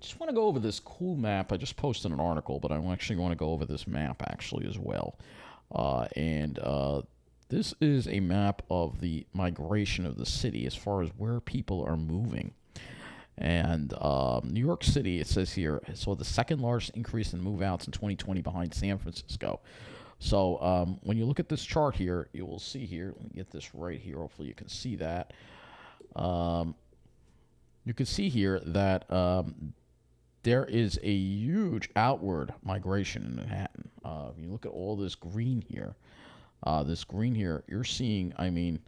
Just want to go over this cool map. I just posted an article, but I actually want to go over this map actually as well. And this is a map of the migration of the city as far as where people are moving. And New York City, it says here, saw the second largest increase in move outs in 2020 behind San Francisco. So when you look at this chart here, you will see here, let me get this right here. Hopefully you can see that. Um, you can see here that there is a huge outward migration in Manhattan. If you look at all this green here, you're seeing, I mean,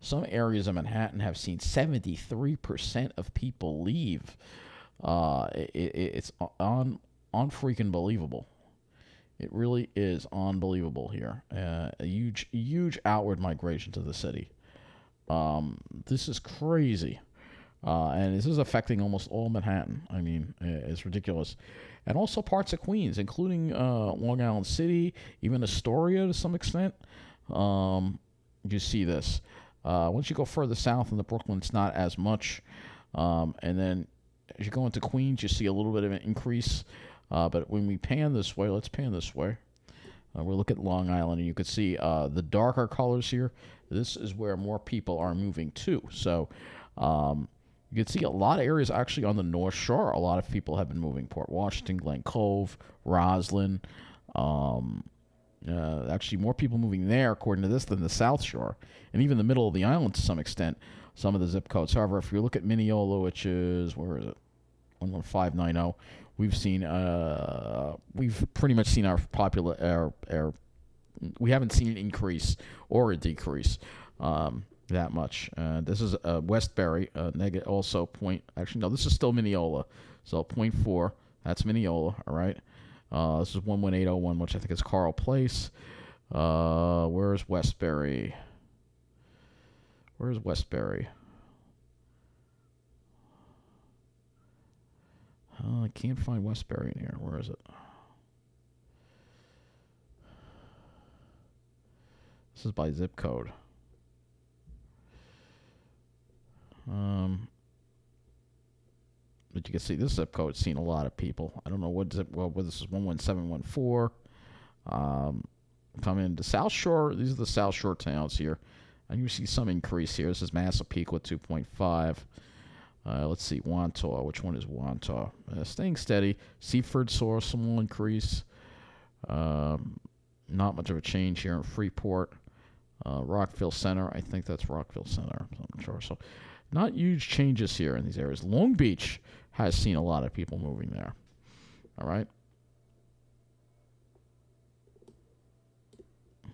some areas of Manhattan have seen 73% of people leave. It's on freaking believable. It really is unbelievable here. A huge outward migration to the city. This is crazy. And this is affecting almost all Manhattan. I mean, it's ridiculous. And also parts of Queens, including Long Island City, even Astoria to some extent. You see this. Once you go further south into Brooklyn, it's not as much. And then as you go into Queens, you see a little bit of an increase. But when we pan this way, let's pan this way. We'll look at Long Island, and you can see the darker colors here. This is where more people are moving to. So you can see a lot of areas actually on the North Shore. A lot of people have been moving. Port Washington, Glen Cove, Roslyn. Actually, more people moving there, according to this, than the South Shore. And even the middle of the island to some extent, some of the zip codes. However, if you look at Mineola, which is, where is it? 11590, we've pretty much seen we haven't seen an increase or a decrease that much. This is Westbury, also point, actually, no, this is still Mineola. So 0.4, that's Mineola, all right? This is 11801, which I think is Carl Place. Where's Westbury? Where's Westbury? I can't find Westbury in here. Where is it? This is by zip code. But you can see this zip code seen a lot of people. I don't know what zip. Well, this is 11714. Come into South Shore. These are the South Shore towns here, and you see some increase here. This is Massapequa 2.5. Let's see, Wantagh. Which one is Wantagh? Staying steady. Seaford saw a small increase. Not much of a change here in Freeport. Rockville Center. I think that's Rockville Center. I'm not sure. So, not huge changes here in these areas. Long Beach has seen a lot of people moving there. All right.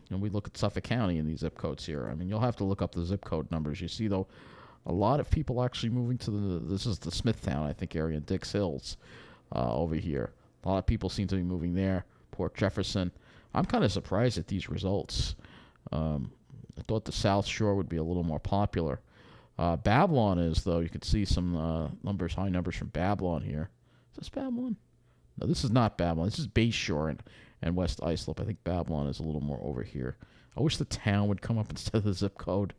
And we look at Suffolk County in these zip codes here. I mean, you'll have to look up the zip code numbers. You see, though, a lot of people actually moving to this is the Smithtown, I think, area, Dix Hills over here. A lot of people seem to be moving there. Port Jefferson. I'm kind of surprised at these results. I thought the South Shore would be a little more popular. Babylon is, though. You can see some high numbers from Babylon here. Is this Babylon? No, this is not Babylon. This is Bay Shore and West Islip. I think Babylon is a little more over here. I wish the town would come up instead of the zip code,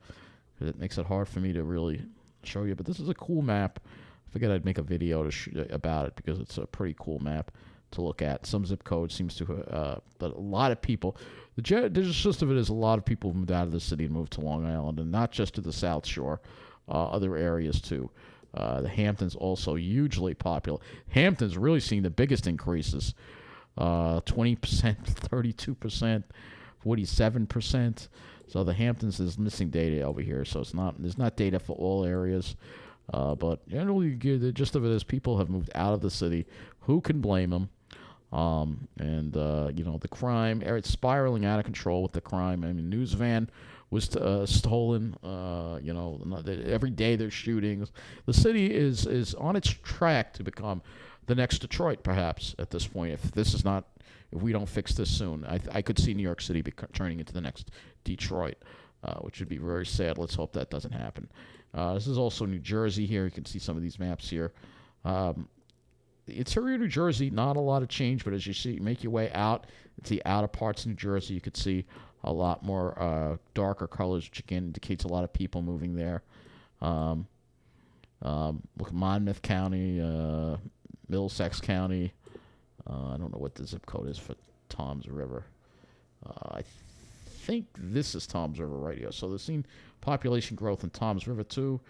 because it makes it hard for me to really show you. But this is a cool map. I figured I'd make a video about it because it's a pretty cool map to look at. Some zip code seems to, but a lot of people, the gist of it is a lot of people moved out of the city and moved to Long Island, and not just to the South Shore, other areas too. The Hamptons also hugely popular. Hamptons really seeing the biggest increases, 20%, 32%, 47%. So the Hamptons is missing data over here, so there's not data for all areas. But generally, the gist of it is people have moved out of the city. Who can blame them? The crime, it's spiraling out of control with the crime. I mean, News Van was stolen. Every day there's shootings. The city is on its track to become the next Detroit, perhaps, at this point. If we don't fix this soon, I could see New York City turning into the next Detroit, which would be very sad. Let's hope that doesn't happen. This is also New Jersey here. You can see some of these maps here. The interior of New Jersey, not a lot of change, but as you make your way out, it's the outer parts of New Jersey. You could see a lot more darker colors, which again indicates a lot of people moving there. Look, Monmouth County, Middlesex County. I don't know what the zip code is for Toms River. I think this is Toms River right here. So they're seeing population growth in Toms River too.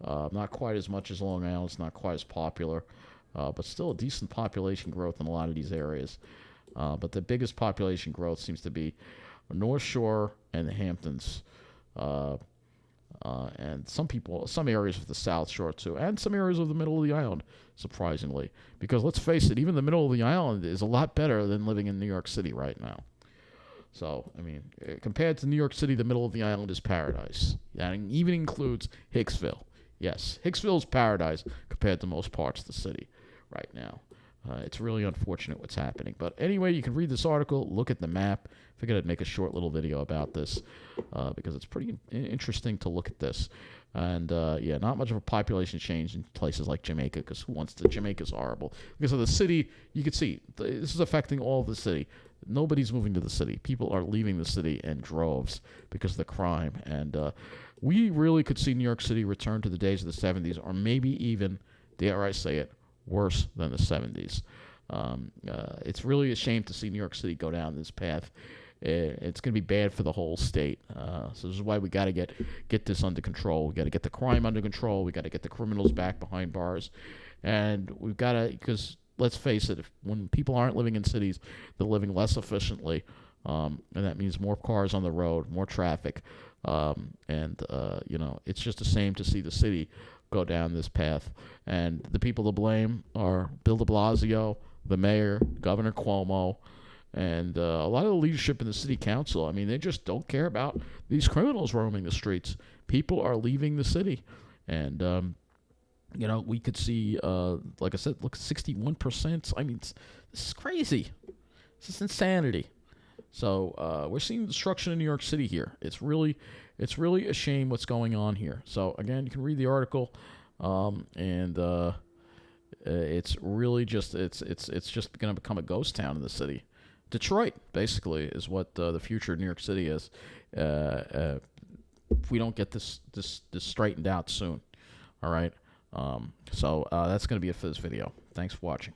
Not quite as much as Long Island. It's not quite as popular, but still a decent population growth in a lot of these areas. But the biggest population growth seems to be North Shore and the Hamptons. And some areas of the South Shore too, and some areas of the middle of the island, surprisingly. Because let's face it, even the middle of the island is a lot better than living in New York City right now. So, I mean, compared to New York City, the middle of the island is paradise. That even includes Hicksville. Yes, Hicksville is paradise compared to most parts of the city right now. It's really unfortunate what's happening. But anyway, you can read this article, look at the map. Figured I'd make a short little video about this because it's pretty interesting to look at this. And, yeah, not much of a population change in places like Jamaica, because who wants to? Jamaica's horrible. Because of the city, you can see, this is affecting all of the city. Nobody's moving to the city. People are leaving the city in droves because of the crime. And we really could see New York City return to the days of the 70s, or maybe even, dare I say it, worse than the 70s. It's really a shame to see New York City go down this path. It's going to be bad for the whole state. So this is why we got to get this under control. We got to get the crime under control. We got to get the criminals back behind bars, and we've got to, because let's face it, when people aren't living in cities, they're living less efficiently, and that means more cars on the road, more traffic, and it's just a shame to see the city go down this path. And the people to blame are Bill de Blasio, the mayor, Governor Cuomo, and a lot of the leadership in the city council. I mean, they just don't care about these criminals roaming the streets. People are leaving the city. And, we could see, like I said, look, 61%. I mean, this is crazy. This is insanity. So we're seeing destruction in New York City here. It's really a shame what's going on here. So, again, you can read the article, and it's really just it's just going to become a ghost town in the city. Detroit, basically, is what the future of New York City is. If we don't get this straightened out soon, all right. So that's going to be it for this video. Thanks for watching.